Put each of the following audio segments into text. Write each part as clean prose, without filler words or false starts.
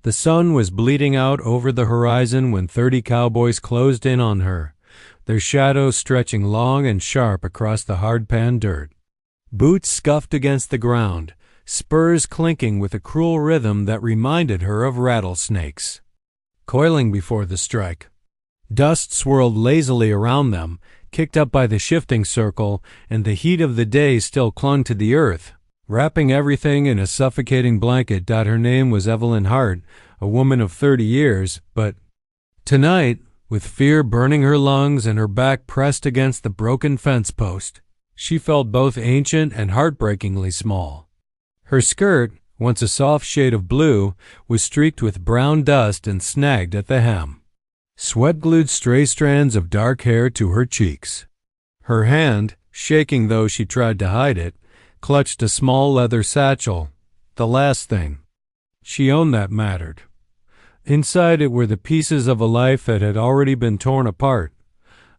The sun was bleeding out over the horizon when 30 cowboys closed in on her, their shadows stretching long and sharp across the hard-pan dirt. Boots scuffed against the ground, spurs clinking with a cruel rhythm that reminded her of rattlesnakes. Coiling before the strike. Dust swirled lazily around them, kicked up by the shifting circle, and the heat of the day still clung to the earth, wrapping everything in a suffocating blanket. Her name was Evelyn Hart, a woman of 30 years, but tonight, with fear burning her lungs and her back pressed against the broken fence post, she felt both ancient and heartbreakingly small. Her skirt, once a soft shade of blue, was streaked with brown dust and snagged at the hem. Sweat glued stray strands of dark hair to her cheeks. Her hand, shaking though she tried to hide it, clutched a small leather satchel, the last thing she owned that mattered. Inside it were the pieces of a life that had already been torn apart.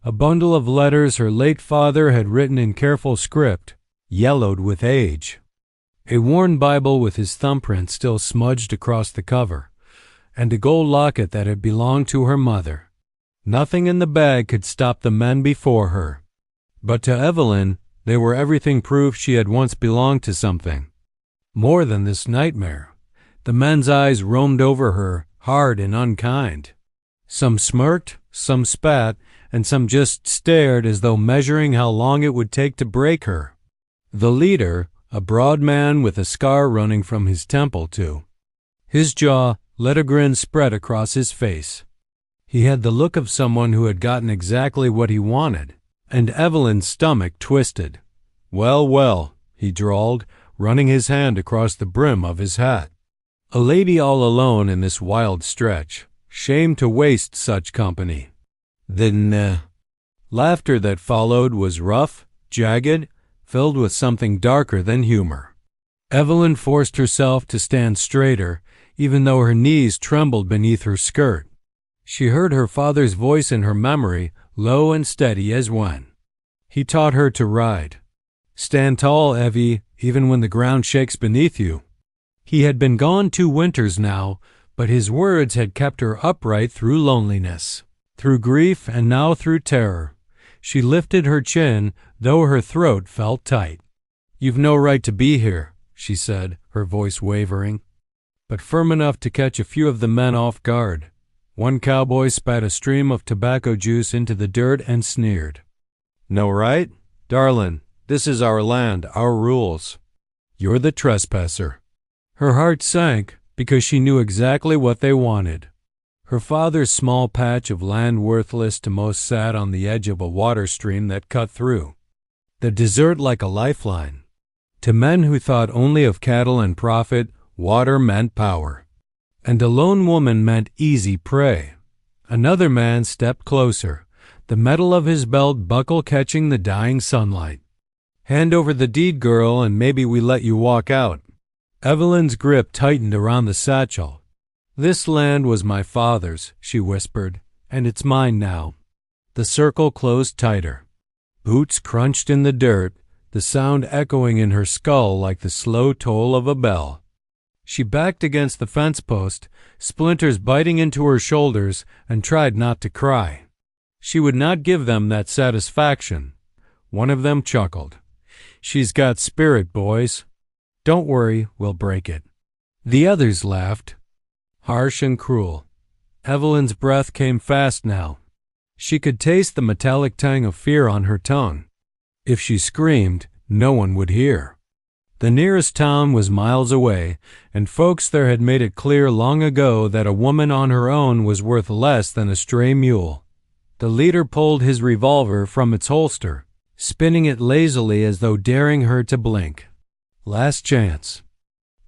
A bundle of letters her late father had written in careful script, yellowed with age. A worn Bible with his thumbprint still smudged across the cover, and a gold locket that had belonged to her mother. Nothing in the bag could stop the men before her. But to Evelyn, they were everything proof she had once belonged to something. More than this nightmare. The men's eyes roamed over her, hard and unkind. Some smirked, some spat, and some just stared as though measuring how long it would take to break her. The leader, a broad man with a scar running from his temple to his jaw, let a grin spread across his face. He had the look of someone who had gotten exactly what he wanted, and Evelyn's stomach twisted. "Well, well," he drawled, running his hand across the brim of his hat. A lady all alone in this wild stretch. Shame to waste such company. The laughter that followed was rough, jagged, filled with something darker than humor. Evelyn forced herself to stand straighter, even though her knees trembled beneath her skirt. She heard her father's voice in her memory, low and steady as when he taught her to ride. "Stand tall, Evie, even when the ground shakes beneath you." He had been gone 2 winters now, but his words had kept her upright through loneliness, through grief, and now through terror. She lifted her chin, though her throat felt tight. "You've no right to be here," she said, her voice wavering, but firm enough to catch a few of the men off guard. One cowboy spat a stream of tobacco juice into the dirt and sneered. "No right? Darlin', this is our land, our rules. You're the trespasser." Her heart sank because she knew exactly what they wanted. Her father's small patch of land, worthless to most, sat on the edge of a water stream that cut through the desert like a lifeline. To men who thought only of cattle and profit, water meant power. And a lone woman meant easy prey. Another man stepped closer, the metal of his belt buckle catching the dying sunlight. "Hand over the deed, girl, and maybe we let you walk out." Evelyn's grip tightened around the satchel. "This land was my father's," she whispered, "and it's mine now." The circle closed tighter. Boots crunched in the dirt, the sound echoing in her skull like the slow toll of a bell. She backed against the fence post, splinters biting into her shoulders, and tried not to cry. She would not give them that satisfaction. One of them chuckled. "She's got spirit, boys. Don't worry, we'll break it." The others laughed, harsh and cruel. Evelyn's breath came fast now. She could taste the metallic tang of fear on her tongue. If she screamed, no one would hear. The nearest town was miles away, and folks there had made it clear long ago that a woman on her own was worth less than a stray mule. The leader pulled his revolver from its holster, spinning it lazily as though daring her to blink. "Last chance."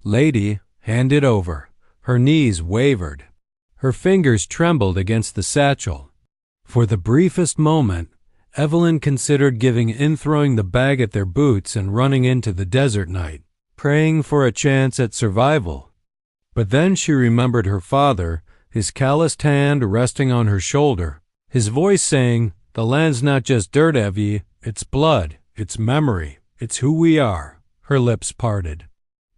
"Lady, hand it over." Her knees wavered. Her fingers trembled against the satchel. For the briefest moment, Evelyn considered giving in, throwing the bag at their boots and running into the desert night, praying for a chance at survival. But then she remembered her father, his calloused hand resting on her shoulder, his voice saying, "The land's not just dirt, Evie, it's blood, it's memory, it's who we are." Her lips parted.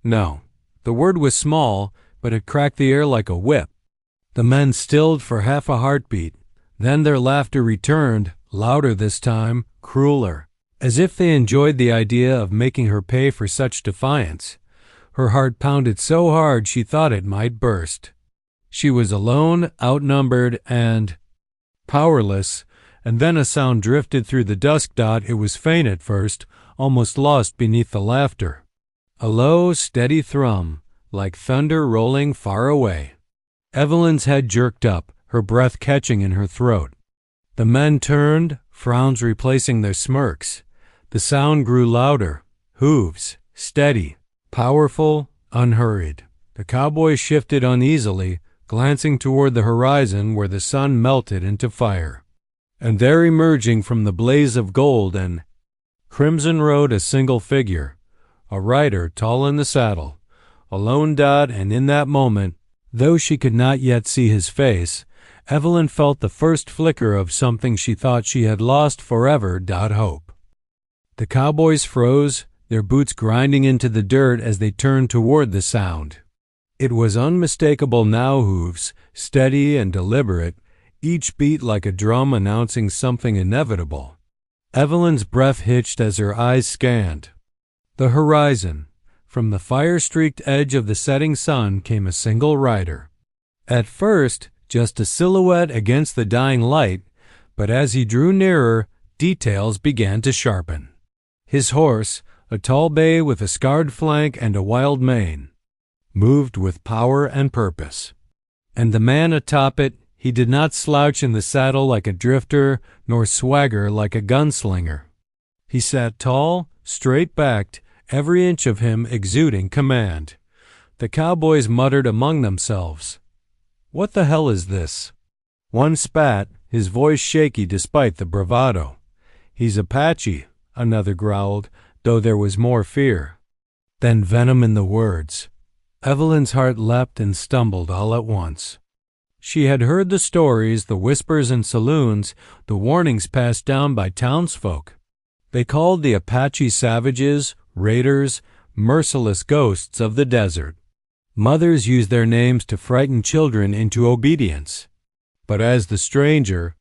No, the word was small, but it cracked the air like a whip. The men stilled for half a heartbeat. Then their laughter returned, louder this time, crueler, as if they enjoyed the idea of making her pay for such defiance. Her heart pounded so hard she thought it might burst. She was alone, outnumbered, and powerless, and then a sound drifted through the dusk. It was faint at first, almost lost beneath the laughter. A low, steady thrum, like thunder rolling far away. Evelyn's head jerked up, her breath catching in her throat. The men turned, frowns replacing their smirks. The sound grew louder, hooves, steady, powerful, unhurried. The cowboys shifted uneasily, glancing toward the horizon where the sun melted into fire. And there, emerging from the blaze of gold and crimson, rode a single figure, a rider tall in the saddle, alone. And in that moment, though she could not yet see his face, Evelyn felt the first flicker of something she thought she had lost forever. Hope. The cowboys froze, their boots grinding into the dirt as they turned toward the sound. It was unmistakable now, hooves, steady and deliberate, each beat like a drum announcing something inevitable. Evelyn's breath hitched as her eyes scanned the horizon. From the fire-streaked edge of the setting sun came a single rider. At first, just a silhouette against the dying light, but as he drew nearer, details began to sharpen. His horse, a tall bay with a scarred flank and a wild mane, moved with power and purpose. And the man atop it, he did not slouch in the saddle like a drifter, nor swagger like a gunslinger. He sat tall, straight-backed, every inch of him exuding command. The cowboys muttered among themselves, "What the hell is this?" One spat, his voice shaky despite the bravado. "He's Apache," another growled, though there was more fear than venom in the words. Evelyn's heart leapt and stumbled all at once. She had heard the stories, the whispers in saloons, the warnings passed down by townsfolk. They called the Apache savages, raiders, merciless ghosts of the desert. Mothers used their names to frighten children into obedience. But as the stranger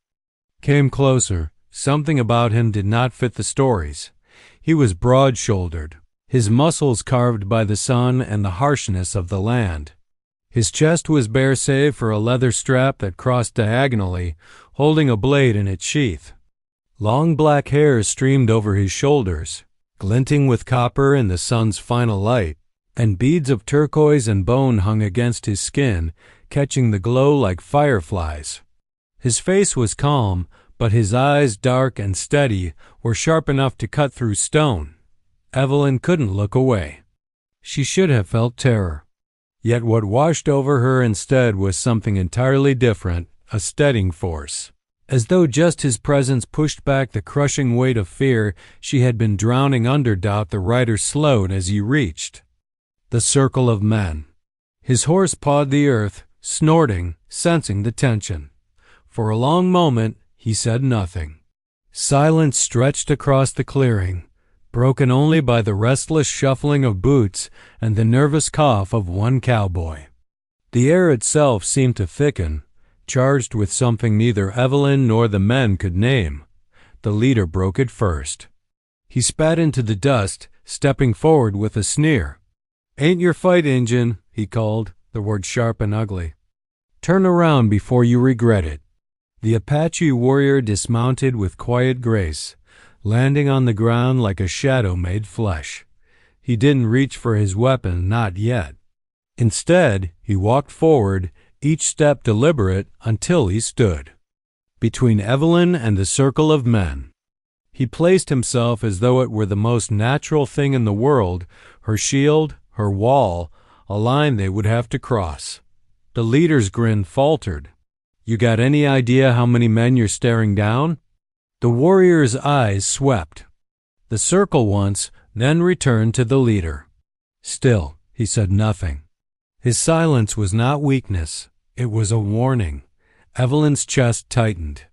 came closer, something about him did not fit the stories. He was broad-shouldered, his muscles carved by the sun and the harshness of the land. His chest was bare save for a leather strap that crossed diagonally, holding a blade in its sheath. Long black hair streamed over his shoulders, glinting with copper in the sun's final light, and beads of turquoise and bone hung against his skin, catching the glow like fireflies. His face was calm, but his eyes, dark and steady, were sharp enough to cut through stone. Evelyn couldn't look away. She should have felt terror. Yet what washed over her instead was something entirely different, a steadying force. As though just his presence pushed back the crushing weight of fear she had been drowning under. The rider slowed as he reached the circle of men. His horse pawed the earth, snorting, sensing the tension. For a long moment he said nothing. Silence stretched across the clearing, broken only by the restless shuffling of boots and the nervous cough of one cowboy. The air itself seemed to thicken, charged with something neither Evelyn nor the men could name. The leader broke it first. He spat into the dust, stepping forward with a sneer. "Ain't your fight, Injun," he called, the word sharp and ugly. "Turn around before you regret it." The Apache warrior dismounted with quiet grace, landing on the ground like a shadow made flesh. He didn't reach for his weapon, not yet. Instead, he walked forward, each step deliberate, until he stood between Evelyn and the circle of men. He placed himself as though it were the most natural thing in the world, her shield, her wall, a line they would have to cross. The leader's grin faltered. "You got any idea how many men you're staring down?" The warrior's eyes swept the circle once, then returned to the leader. Still, he said nothing. His silence was not weakness. It was a warning. Evelyn's chest tightened.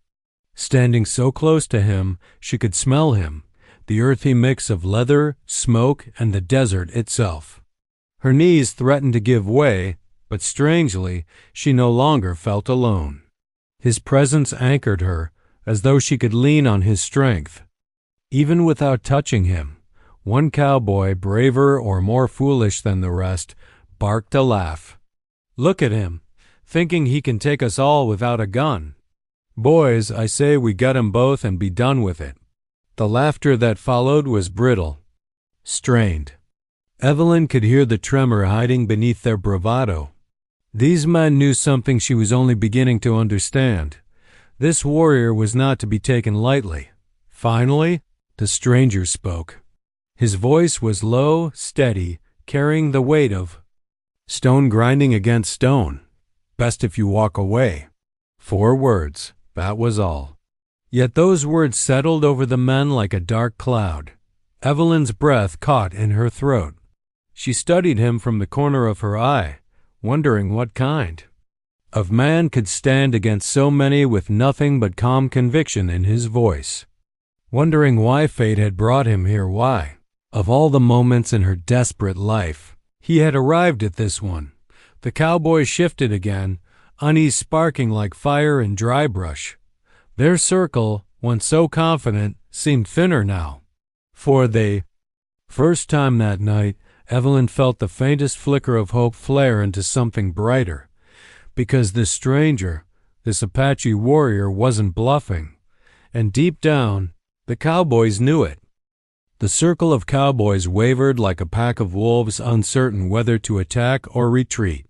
Standing so close to him, she could smell him, the earthy mix of leather, smoke, and the desert itself. Her knees threatened to give way, but strangely, she no longer felt alone. His presence anchored her, as though she could lean on his strength. Even without touching him, one cowboy, braver or more foolish than the rest, barked a laugh. "Look at him, thinking he can take us all without a gun. Boys, I say we gut 'em both and be done with it." The laughter that followed was brittle, strained. Evelyn could hear the tremor hiding beneath their bravado. These men knew something she was only beginning to understand. This warrior was not to be taken lightly. Finally, the stranger spoke. His voice was low, steady, carrying the weight of stone grinding against stone. "Best if you walk away." 4 words, that was all. Yet those words settled over the men like a dark cloud. Evelyn's breath caught in her throat. She studied him from the corner of her eye, wondering what kind of man could stand against so many with nothing but calm conviction in his voice. Wondering why fate had brought him here, why, of all the moments in her desperate life, he had arrived at this one. The cowboy shifted again, unease sparking like fire in dry brush. Their circle, once so confident, seemed thinner now. For the first time that night, Evelyn felt the faintest flicker of hope flare into something brighter. Because this stranger, this Apache warrior, wasn't bluffing. And deep down, the cowboys knew it. The circle of cowboys wavered like a pack of wolves, uncertain whether to attack or retreat.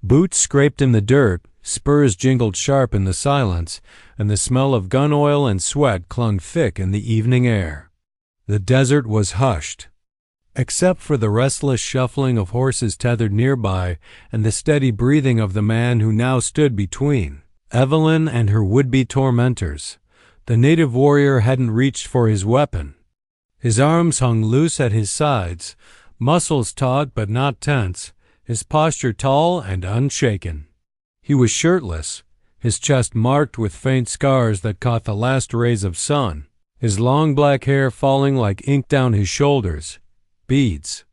Boots scraped in the dirt, spurs jingled sharp in the silence, and the smell of gun oil and sweat clung thick in the evening air. The desert was hushed, except for the restless shuffling of horses tethered nearby and the steady breathing of the man who now stood between Evelyn and her would-be tormentors. The native warrior hadn't reached for his weapon. His arms hung loose at his sides, muscles taut but not tense, his posture tall and unshaken. He was shirtless, his chest marked with faint scars that caught the last rays of sun, his long black hair falling like ink down his shoulders. Beads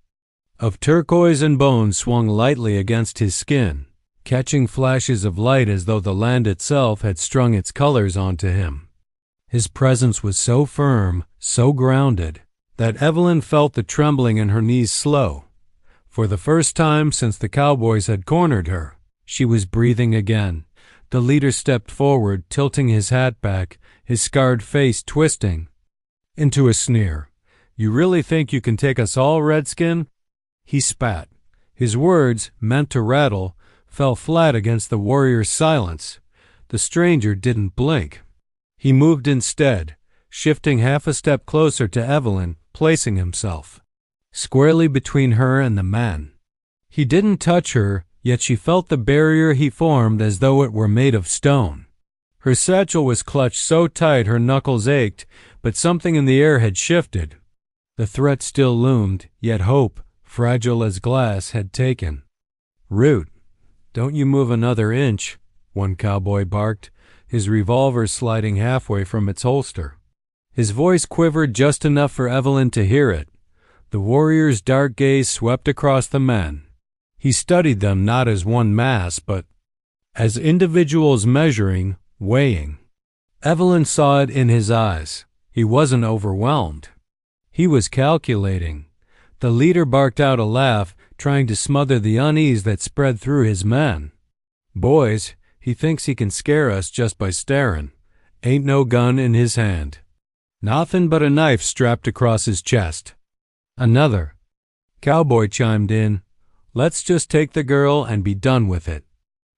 of turquoise and bone swung lightly against his skin, catching flashes of light as though the land itself had strung its colors onto him. His presence was so firm, so grounded, that Evelyn felt the trembling in her knees slow. For the first time since the cowboys had cornered her, she was breathing again. The leader stepped forward, tilting his hat back, his scarred face twisting into a sneer. "You really think you can take us all, Redskin?" He spat. His words, meant to rattle, fell flat against the warrior's silence. The stranger didn't blink. He moved instead, shifting half a step closer to Evelyn, placing himself squarely between her and the man. He didn't touch her, yet she felt the barrier he formed as though it were made of stone. Her satchel was clutched so tight her knuckles ached, but something in the air had shifted. The threat still loomed, yet hope, fragile as glass, had taken root. "Don't you move another inch," one cowboy barked, his revolver sliding halfway from its holster. His voice quivered just enough for Evelyn to hear it. The warrior's dark gaze swept across the men. He studied them not as one mass, but as individuals measuring, weighing. Evelyn saw it in his eyes. He wasn't overwhelmed. He was calculating. The leader barked out a laugh, trying to smother the unease that spread through his men. "Boys, he thinks he can scare us just by staring. Ain't no gun in his hand. Nothin' but a knife strapped across his chest." Another cowboy chimed in. "Let's just take the girl and be done with it."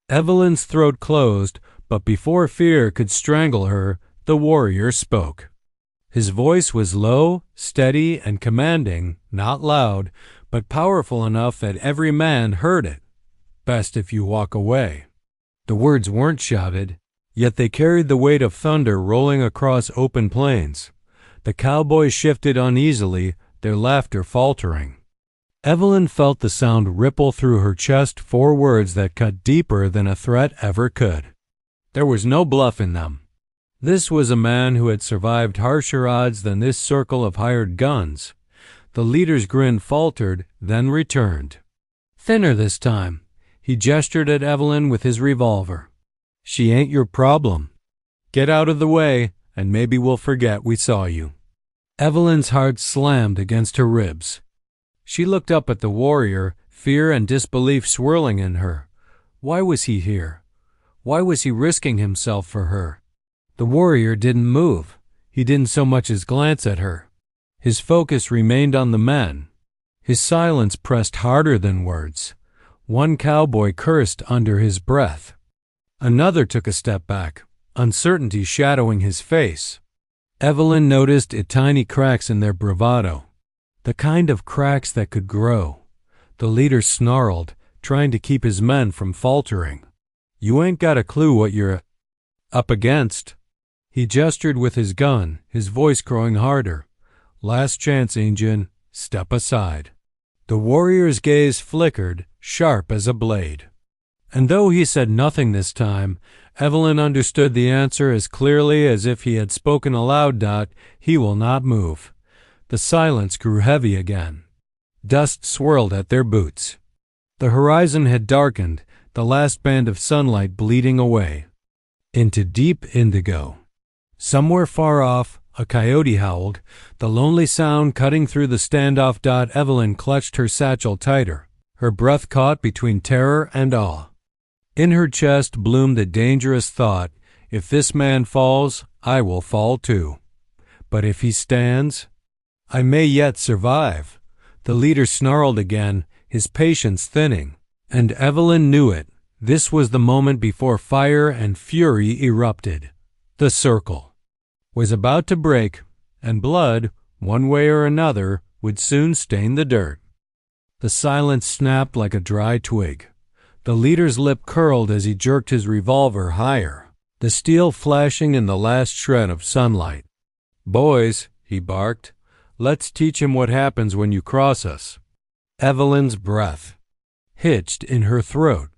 Evelyn's throat closed, but before fear could strangle her, the warrior spoke. His voice was low, steady, and commanding, not loud, but powerful enough that every man heard it. "Best if you walk away." The words weren't shouted, yet they carried the weight of thunder rolling across open plains. The cowboys shifted uneasily, their laughter faltering. Evelyn felt the sound ripple through her chest, 4 words that cut deeper than a threat ever could. There was no bluff in them. This was a man who had survived harsher odds than this circle of hired guns. The leader's grin faltered, then returned. Thinner this time. He gestured at Evelyn with his revolver. "She ain't your problem. Get out of the way, and maybe we'll forget we saw you." Evelyn's heart slammed against her ribs. She looked up at the warrior, fear and disbelief swirling in her. Why was he here? Why was he risking himself for her? The warrior didn't move. He didn't so much as glance at her. His focus remained on the men. His silence pressed harder than words. One cowboy cursed under his breath. Another took a step back, uncertainty shadowing his face. Evelyn noticed tiny cracks in their bravado, the kind of cracks that could grow. The leader snarled, trying to keep his men from faltering. "You ain't got a clue what you're up against." He gestured with his gun, his voice growing harder. "Last chance, Injun. Step aside." The warrior's gaze flickered, sharp as a blade. And though he said nothing this time, Evelyn understood the answer as clearly as if he had spoken aloud. "He will not move." The silence grew heavy again. Dust swirled at their boots. The horizon had darkened, the last band of sunlight bleeding away into deep indigo. Somewhere far off, a coyote howled, the lonely sound cutting through the standoff. Evelyn clutched her satchel tighter, her breath caught between terror and awe. In her chest bloomed a dangerous thought: if this man falls, I will fall too. But if he stands, I may yet survive. The leader snarled again, his patience thinning, and Evelyn knew it. This was the moment before fire and fury erupted. The circle was about to break, and blood, one way or another, would soon stain the dirt. The silence snapped like a dry twig. The leader's lip curled as he jerked his revolver higher, the steel flashing in the last shred of sunlight. "Boys," he barked, "let's teach him what happens when you cross us." Evelyn's breath hitched in her throat.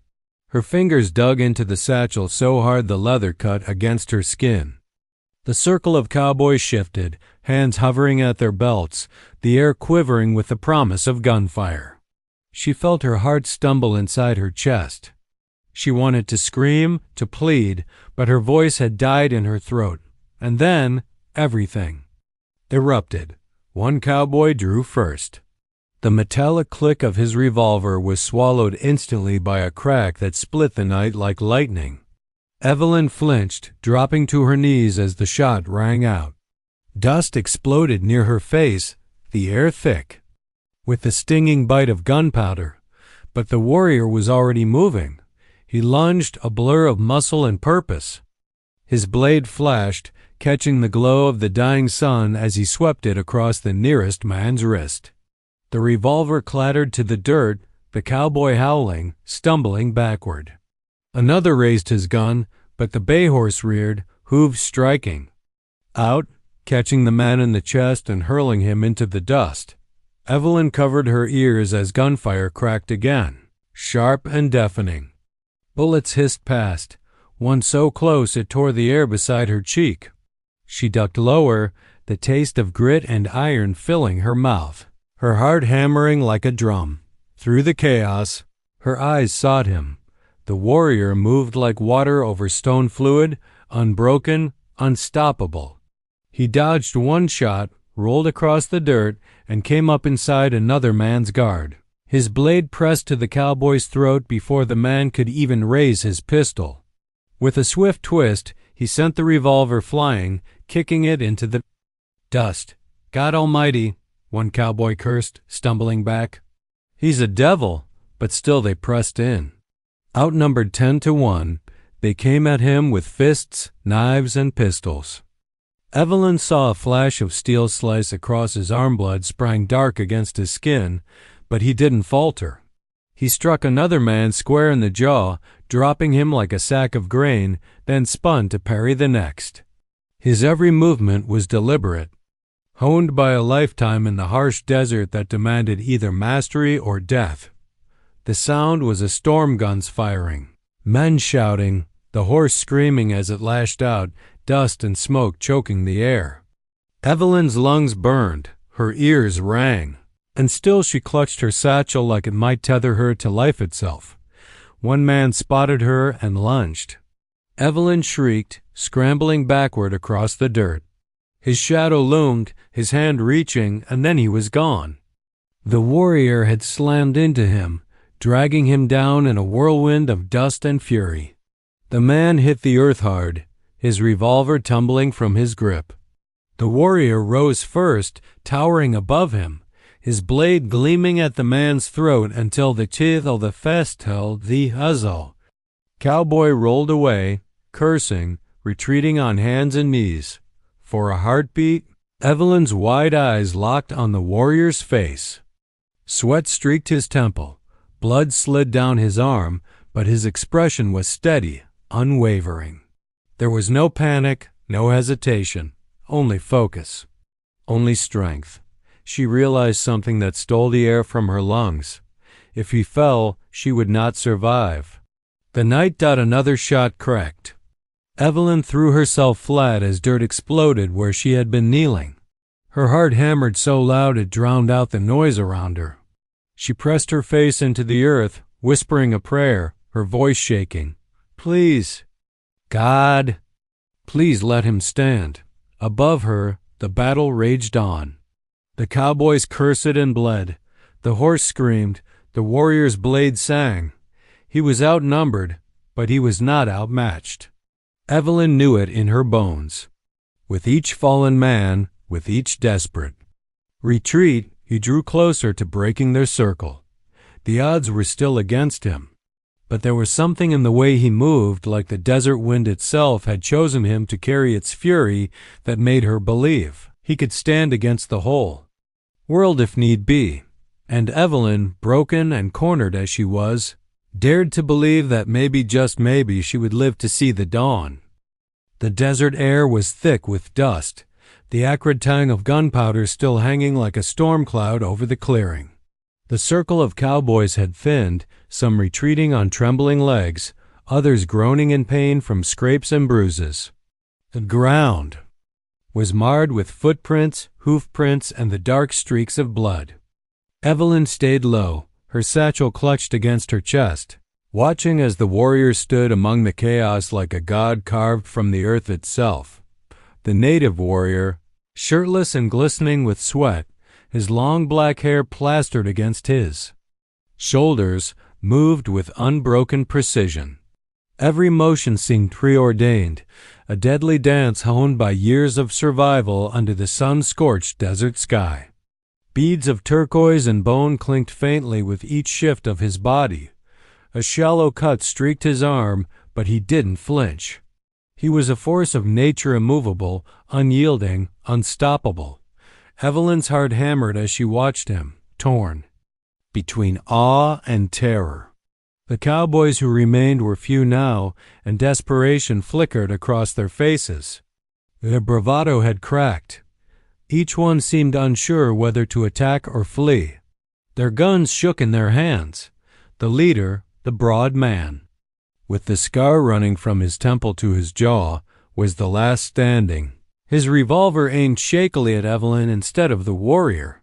Her fingers dug into the satchel so hard the leather cut against her skin. The circle of cowboys shifted, hands hovering at their belts, the air quivering with the promise of gunfire. She felt her heart stumble inside her chest. She wanted to scream, to plead, but her voice had died in her throat. And then, everything erupted. One cowboy drew first. The metallic click of his revolver was swallowed instantly by a crack that split the night like lightning. Evelyn flinched, dropping to her knees as the shot rang out. Dust exploded near her face, the air thick with the stinging bite of gunpowder. But the warrior was already moving. He lunged, a blur of muscle and purpose. His blade flashed, catching the glow of the dying sun as he swept it across the nearest man's wrist. The revolver clattered to the dirt, the cowboy howling, stumbling backward. Another raised his gun, but the bay horse reared, hooves striking out, catching the man in the chest and hurling him into the dust. Evelyn covered her ears as gunfire cracked again, sharp and deafening. Bullets hissed past, one so close it tore the air beside her cheek. She ducked lower, the taste of grit and iron filling her mouth, her heart hammering like a drum. Through the chaos, her eyes sought him. The warrior moved like water over stone fluid, unbroken, unstoppable. He dodged one shot, rolled across the dirt, and came up inside another man's guard. His blade pressed to the cowboy's throat before the man could even raise his pistol. With a swift twist, he sent the revolver flying, kicking it into the dust. "God Almighty," one cowboy cursed, stumbling back. "He's a devil," but still they pressed in. Outnumbered 10-1, they came at him with fists, knives, and pistols. Evelyn saw a flash of steel slice across his arm. Blood sprang dark against his skin, but he didn't falter. He struck another man square in the jaw, dropping him like a sack of grain, then spun to parry the next. His every movement was deliberate, honed by a lifetime in the harsh desert that demanded either mastery or death. The sound was a storm gun's firing, men shouting, the horse screaming as it lashed out, dust and smoke choking the air. Evelyn's lungs burned, her ears rang, and still she clutched her satchel like it might tether her to life itself. one man spotted her and lunged. Evelyn shrieked, scrambling backward across the dirt. His shadow loomed, his hand reaching, and then he was gone. The warrior had slammed into him, dragging him down in a whirlwind of dust and fury. The man hit the earth hard, his revolver tumbling from his grip. The warrior rose first, towering above him, his blade gleaming at the man's throat until the teeth of the fest held the muzzle. Cowboy rolled away, cursing, retreating on hands and knees. For a heartbeat, Evelyn's wide eyes locked on the warrior's face. Sweat streaked his temple, blood slid down his arm, but his expression was steady, unwavering. There was no panic, no hesitation, only focus, only strength. She realized something that stole the air from her lungs. If he fell, she would not survive. The night dot another shot cracked. Evelyn threw herself flat as dirt exploded where she had been kneeling. Her heart hammered so loud it drowned out the noise around her. She pressed her face into the earth, whispering a prayer, her voice shaking. Please, God, please let him stand. Above her, the battle raged on. The cowboys cursed and bled. The horse screamed. The warrior's blade sang. He was outnumbered, but he was not outmatched. Evelyn knew it in her bones. With each fallen man, with each desperate retreat, he drew closer to breaking their circle. The odds were still against him, but there was something in the way he moved, like the desert wind itself had chosen him to carry its fury, that made her believe he could stand against the whole world if need be. And Evelyn, broken and cornered as she was, dared to believe that maybe, just maybe, she would live to see the dawn. The desert air was thick with dust, the acrid tang of gunpowder still hanging like a storm cloud over the clearing. The circle of cowboys had thinned, some retreating on trembling legs, others groaning in pain from scrapes and bruises. The ground was marred with footprints, hoofprints, and the dark streaks of blood. Evelyn stayed low, her satchel clutched against her chest, watching as the warrior stood among the chaos like a god carved from the earth itself. The native warrior, shirtless and glistening with sweat, his long black hair plastered against his shoulders, moved with unbroken precision. Every motion seemed preordained, a deadly dance honed by years of survival under the sun-scorched desert sky. Beads of turquoise and bone clinked faintly with each shift of his body. A shallow cut streaked his arm, but he didn't flinch. He was a force of nature, immovable, unyielding, unstoppable. Evelyn's heart hammered as she watched him, torn between awe and terror. The cowboys who remained were few now, and desperation flickered across their faces. Their bravado had cracked. Each one seemed unsure whether to attack or flee. Their guns shook in their hands. The leader, the broad man, with the scar running from his temple to his jaw, was the last standing. His revolver aimed shakily at Evelyn instead of the warrior.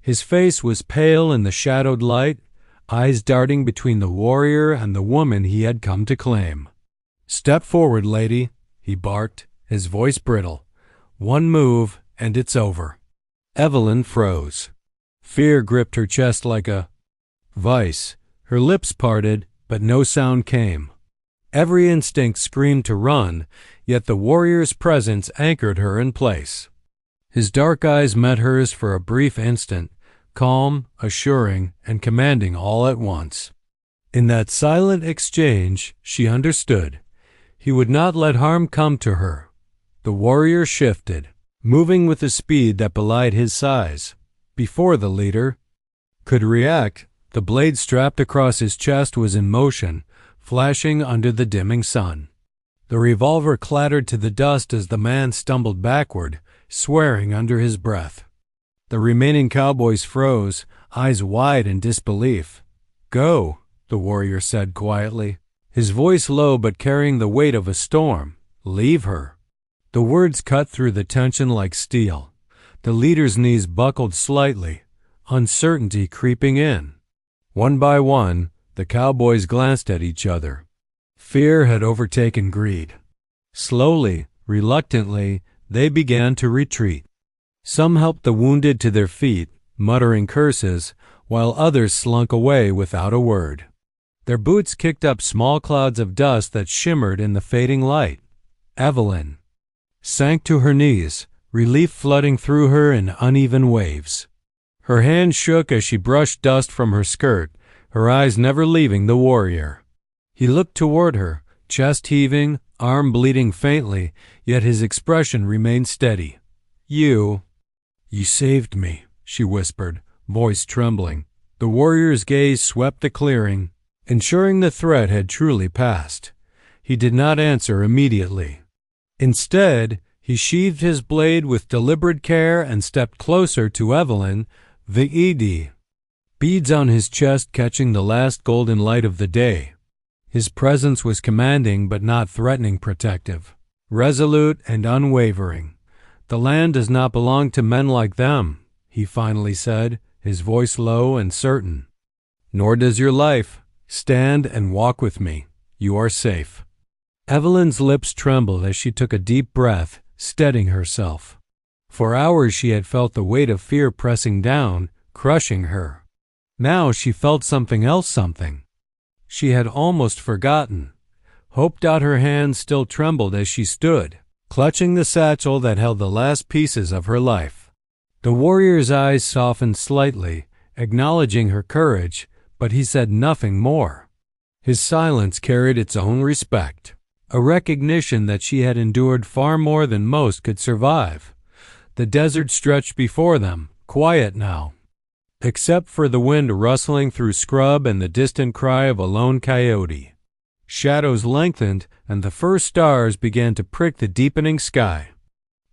His face was pale in the shadowed light, eyes darting between the warrior and the woman he had come to claim. "Step forward, lady," he barked, his voice brittle. "One move, and it's over." Evelyn froze. Fear gripped her chest like a vice. Her lips parted, but no sound came. Every instinct screamed to run, yet the warrior's presence anchored her in place. His dark eyes met hers for a brief instant, calm, assuring, and commanding all at once. In that silent exchange, she understood. He would not let harm come to her. The warrior shifted, moving with a speed that belied his size. Before the leader could react, the blade strapped across his chest was in motion, flashing under the dimming sun. The revolver clattered to the dust as the man stumbled backward, swearing under his breath. The remaining cowboys froze, eyes wide in disbelief. "Go," the warrior said quietly, his voice low but carrying the weight of a storm. "Leave her." The words cut through the tension like steel. The leader's knees buckled slightly, uncertainty creeping in. One by one, The cowboys glanced at each other. Fear had overtaken greed. Slowly, reluctantly, they began to retreat. Some helped the wounded to their feet, muttering curses, while others slunk away without a word. Their boots kicked up small clouds of dust that shimmered in the fading light. Evelyn sank to her knees, relief flooding through her in uneven waves. Her hand shook as she brushed dust from her skirt, her eyes never leaving the warrior. He looked toward her, chest heaving, arm bleeding faintly, yet his expression remained steady. You saved me," she whispered, voice trembling. The warrior's gaze swept the clearing, ensuring the threat had truly passed. He did not answer immediately. Instead, he sheathed his blade with deliberate care and stepped closer to Evelyn, the ED, beads on his chest catching the last golden light of the day. His presence was commanding but not threatening, protective, resolute and unwavering. "The land does not belong to men like them," he finally said, his voice low and certain. "Nor does your life. Stand and walk with me. You are safe." Evelyn's lips trembled as she took a deep breath, steadying herself. For hours she had felt the weight of fear pressing down, crushing her. Now she felt something else, she had almost forgotten. Hope. Her hands still trembled as she stood, clutching the satchel that held the last pieces of her life. The warrior's eyes softened slightly, acknowledging her courage, but he said nothing more. His silence carried its own respect, a recognition that she had endured far more than most could survive. The desert stretched before them, quiet now, except for the wind rustling through scrub and the distant cry of a lone coyote. Shadows lengthened, and the first stars began to prick the deepening sky.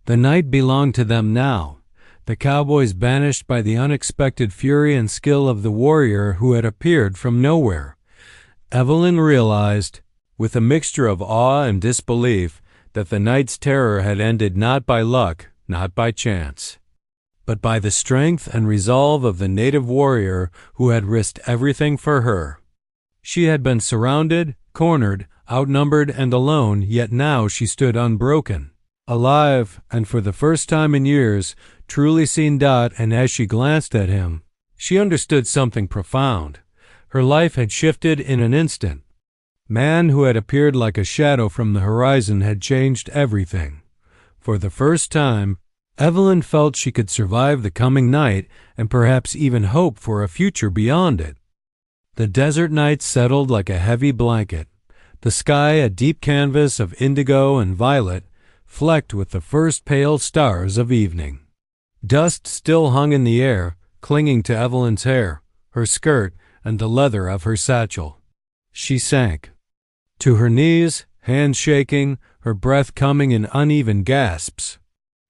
The night belonged to them now, the cowboys banished by the unexpected fury and skill of the warrior who had appeared from nowhere. Evelyn realized, with a mixture of awe and disbelief, that the night's terror had ended not by luck, not by chance, but by the strength and resolve of the native warrior who had risked everything for her. She had been surrounded, cornered, outnumbered, and alone, yet now she stood unbroken, alive, and for the first time in years, truly seen. And as she glanced at him, she understood something profound. Her life had shifted in an instant. Man who had appeared like a shadow from the horizon had changed everything. For the first time, Evelyn felt she could survive the coming night and perhaps even hope for a future beyond it. The desert night settled like a heavy blanket, the sky a deep canvas of indigo and violet, flecked with the first pale stars of evening. Dust still hung in the air, clinging to Evelyn's hair, her skirt, and the leather of her satchel. She sank to her knees, hands shaking, her breath coming in uneven gasps.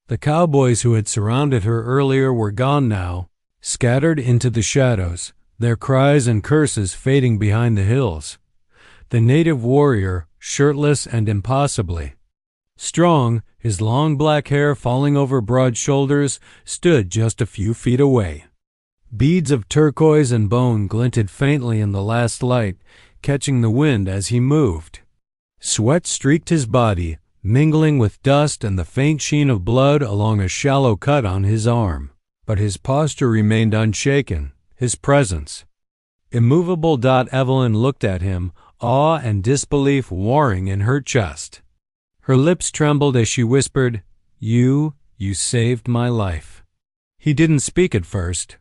The cowboys who had surrounded her earlier were gone now, scattered into the shadows, their cries and curses fading behind the hills. The native warrior, shirtless and impossibly strong, his long black hair falling over broad shoulders, stood just a few feet away. Beads of turquoise and bone glinted faintly in the last light, catching the wind as he moved. Sweat streaked his body, mingling with dust and the faint sheen of blood along a shallow cut on his arm. But his posture remained unshaken, his presence immovable. Evelyn looked at him, awe and disbelief warring in her chest. Her lips trembled as she whispered, You saved my life." He didn't speak at first.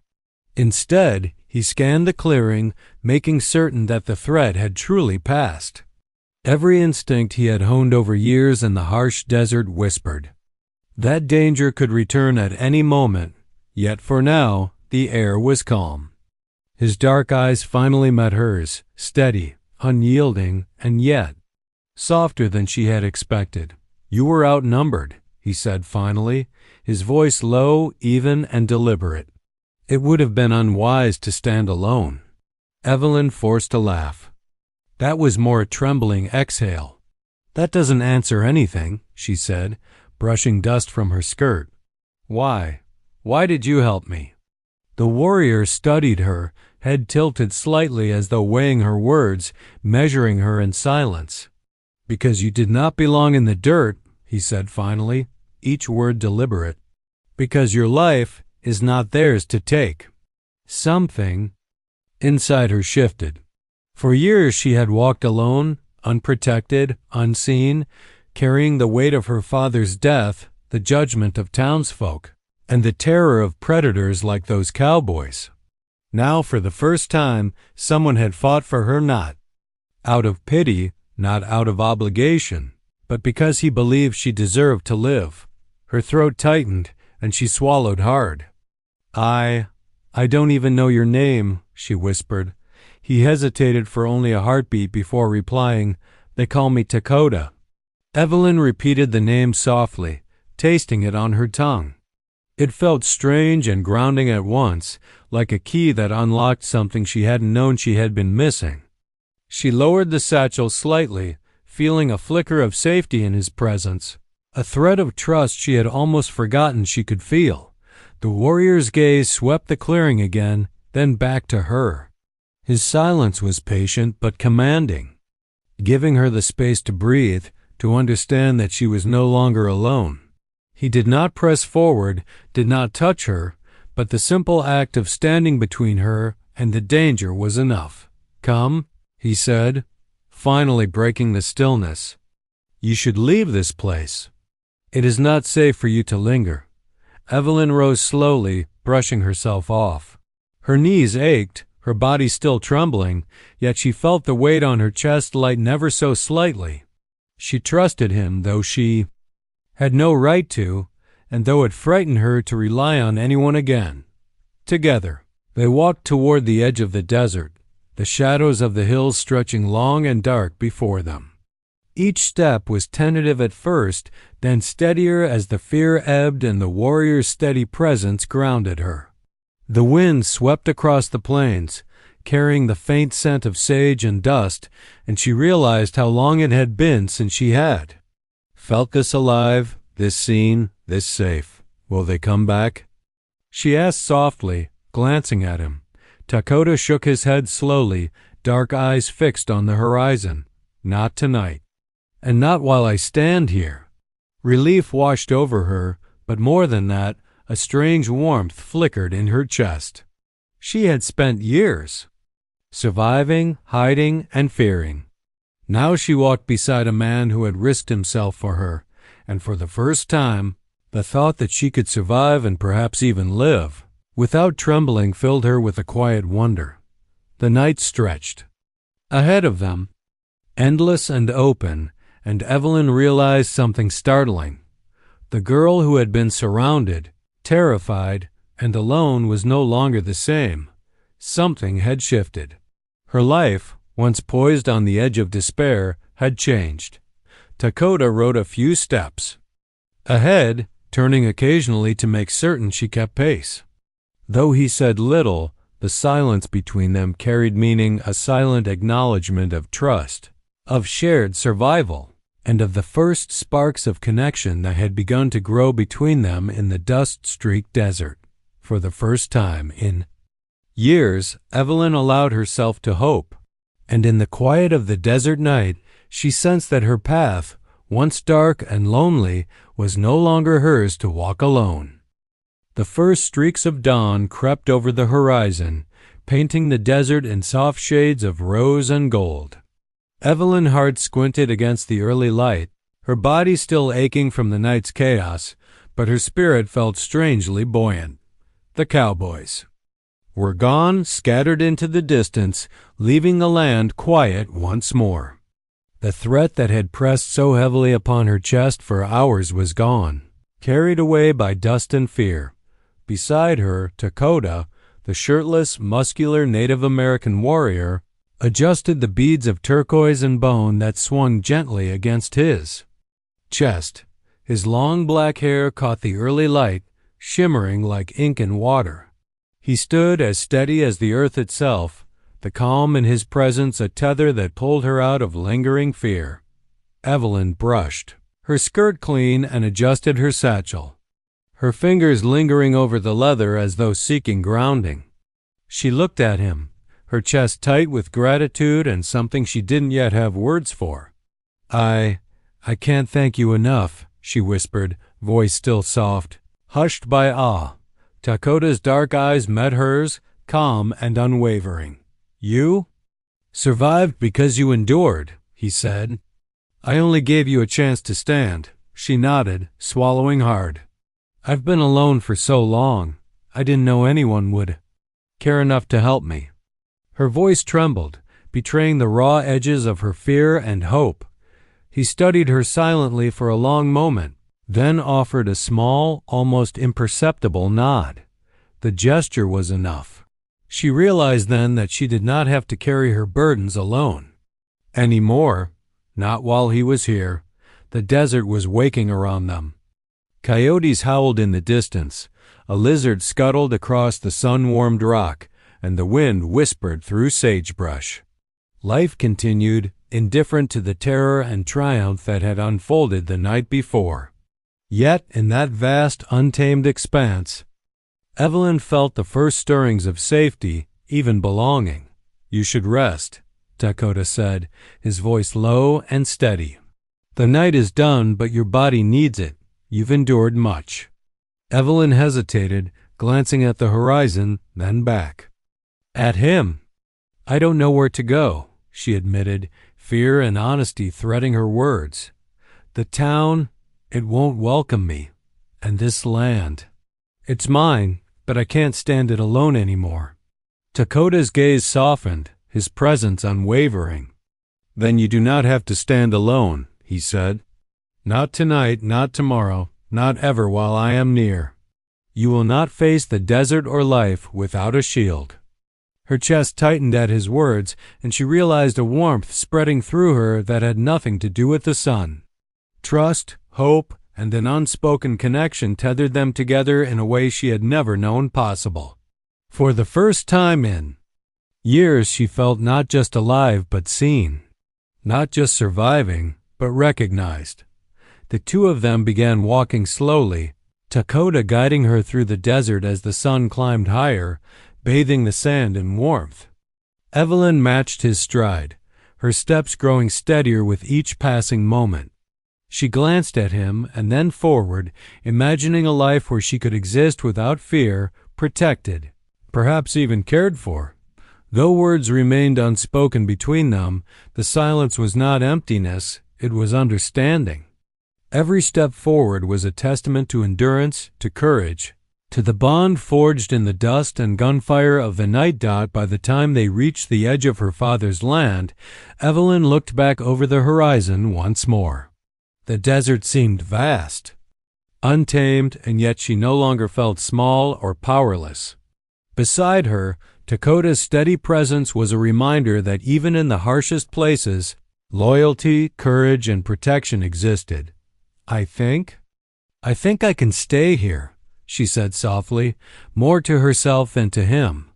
Instead, he scanned the clearing, making certain that the threat had truly passed. Every instinct he had honed over years in the harsh desert whispered that danger could return at any moment, yet for now the air was calm. His dark eyes finally met hers, steady, unyielding, and yet softer than she had expected. "You were outnumbered," he said finally, his voice low, even, and deliberate. "It would have been unwise to stand alone." Evelyn forced a laugh. That was more a trembling exhale. "That doesn't answer anything," she said, brushing dust from her skirt. Why did you help me?" The warrior studied her, head tilted slightly as though weighing her words, measuring her in silence. "Because you did not belong in the dirt," he said finally, each word deliberate. "Because your life is not theirs to take." Something inside her shifted. For years she had walked alone, unprotected, unseen, carrying the weight of her father's death, the judgment of townsfolk, and the terror of predators like those cowboys. Now, for the first time, someone had fought for her, not out of pity, not out of obligation, but because he believed she deserved to live. Her throat tightened, and she swallowed hard. I don't even know your name," she whispered. He hesitated for only a heartbeat before replying, "They call me Dakota." Evelyn repeated the name softly, tasting it on her tongue. It felt strange and grounding at once, like a key that unlocked something she hadn't known she had been missing. She lowered the satchel slightly, feeling a flicker of safety in his presence, a thread of trust she had almost forgotten she could feel. The warrior's gaze swept the clearing again, then back to her. His silence was patient but commanding, giving her the space to breathe, to understand that she was no longer alone. He did not press forward, did not touch her, but the simple act of standing between her and the danger was enough. "Come," he said, finally breaking the stillness. "You should leave this place. It is not safe for you to linger." Evelyn rose slowly, brushing herself off. Her knees ached, her body still trembling, yet she felt the weight on her chest lighten ever so slightly. She trusted him, though she had no right to, and though it frightened her to rely on anyone again. Together, they walked toward the edge of the desert, the shadows of the hills stretching long and dark before them. Each step was tentative at first, then steadier as the fear ebbed and the warrior's steady presence grounded her. The wind swept across the plains, carrying the faint scent of sage and dust, and she realized how long it had been since she had felt this alive, this seen, this safe. "Will they come back?" she asked softly, glancing at him. Dakota shook his head slowly, dark eyes fixed on the horizon. "Not tonight. And not while I stand here." Relief washed over her, but more than that, a strange warmth flickered in her chest. She had spent years surviving, hiding, and fearing. Now she walked beside a man who had risked himself for her, and for the first time, the thought that she could survive and perhaps even live without trembling filled her with a quiet wonder. The night stretched ahead of them, endless and open, and Evelyn realized something startling. The girl who had been surrounded, terrified, and alone was no longer the same. Something had shifted. Her life, once poised on the edge of despair, had changed. Dakota rode a few steps ahead, turning occasionally to make certain she kept pace. Though he said little, the silence between them carried meaning, a silent acknowledgement of trust, of shared survival, and of the first sparks of connection that had begun to grow between them in the dust-streaked desert. For the first time in years, Evelyn allowed herself to hope, and in the quiet of the desert night, she sensed that her path, once dark and lonely, was no longer hers to walk alone. The first streaks of dawn crept over the horizon, painting the desert in soft shades of rose and gold. Evelyn Hart squinted against the early light, her body still aching from the night's chaos, but her spirit felt strangely buoyant. The Cowboys were gone, scattered into the distance, leaving the land quiet once more. The threat that had pressed so heavily upon her chest for hours was gone, carried away by dust and fear. Beside her, Dakota, the shirtless, muscular Native American warrior, adjusted the beads of turquoise and bone that swung gently against his chest. His long black hair caught the early light, shimmering like ink in water. He stood as steady as the earth itself, the calm in his presence a tether that pulled her out of lingering fear. Evelyn brushed her skirt clean and adjusted her satchel, her fingers lingering over the leather as though seeking grounding. She looked at him, her chest tight with gratitude and something she didn't yet have words for. I can't thank you enough," she whispered, voice still soft, hushed by awe. Dakota's dark eyes met hers, calm and unwavering. "You survived because you endured," he said. "I only gave you a chance to stand." She nodded, swallowing hard. "I've been alone for so long. I didn't know anyone would care enough to help me." Her voice trembled, betraying the raw edges of her fear and hope. He studied her silently for a long moment, then offered a small, almost imperceptible nod. The gesture was enough. She realized then that she did not have to carry her burdens alone. Anymore, not while he was here. The desert was waking around them. Coyotes howled in the distance. A lizard scuttled across the sun-warmed rock, and the wind whispered through sagebrush. Life continued, indifferent to the terror and triumph that had unfolded the night before. Yet, in that vast, untamed expanse, Evelyn felt the first stirrings of safety, even belonging. "You should rest," Dakota said, his voice low and steady. "The night is done, but your body needs it. You've endured much." Evelyn hesitated, glancing at the horizon, then back. At him. "I don't know where to go," she admitted, fear and honesty threading her words. "The town, it won't welcome me. And this land. It's mine, but I can't stand it alone anymore." Dakota's gaze softened, his presence unwavering. "Then you do not have to stand alone," he said. "Not tonight, not tomorrow, not ever while I am near. You will not face the desert or life without a shield." Her chest tightened at his words, and she realized a warmth spreading through her that had nothing to do with the sun. Trust, hope, and an unspoken connection tethered them together in a way she had never known possible. For the first time in years, she felt not just alive but seen, not just surviving, but recognized. The two of them began walking slowly, Dakota guiding her through the desert as the sun climbed higher, bathing the sand in warmth. Evelyn matched his stride, her steps growing steadier with each passing moment. She glanced at him and then forward, imagining a life where she could exist without fear, protected, perhaps even cared for. Though words remained unspoken between them, the silence was not emptiness, it was understanding. Every step forward was a testament to endurance, to courage, to the bond forged in the dust and gunfire of the night. By the time they reached the edge of her father's land, Evelyn looked back over the horizon once more. The desert seemed vast, untamed, and yet she no longer felt small or powerless. Beside her, Dakota's steady presence was a reminder that even in the harshest places, loyalty, courage, and protection existed. I think I can stay here," she said softly, more to herself than to him.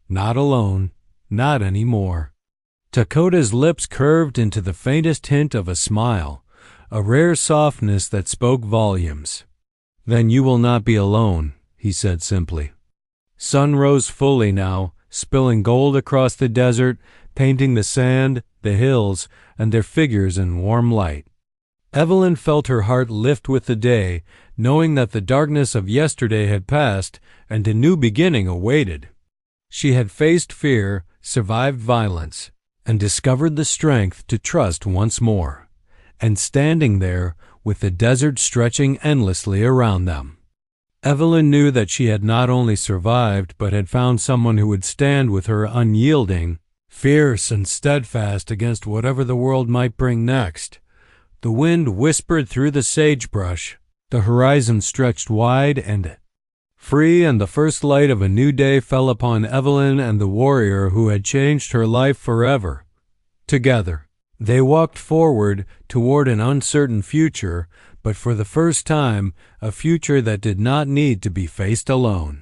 "Not alone, not anymore." Dakota's lips curved into the faintest hint of a smile, a rare softness that spoke volumes. "Then you will not be alone," he said simply. Sun rose fully now, spilling gold across the desert, painting the sand, the hills, and their figures in warm light. Evelyn felt her heart lift with the day, knowing that the darkness of yesterday had passed and a new beginning awaited. She had faced fear, survived violence, and discovered the strength to trust once more. And standing there, with the desert stretching endlessly around them, Evelyn knew that she had not only survived but had found someone who would stand with her unyielding, fierce and steadfast against whatever the world might bring next. The wind whispered through the sagebrush, the horizon stretched wide and free, and the first light of a new day fell upon Evelyn and the warrior who had changed her life forever. Together, they walked forward toward an uncertain future, but for the first time, a future that did not need to be faced alone.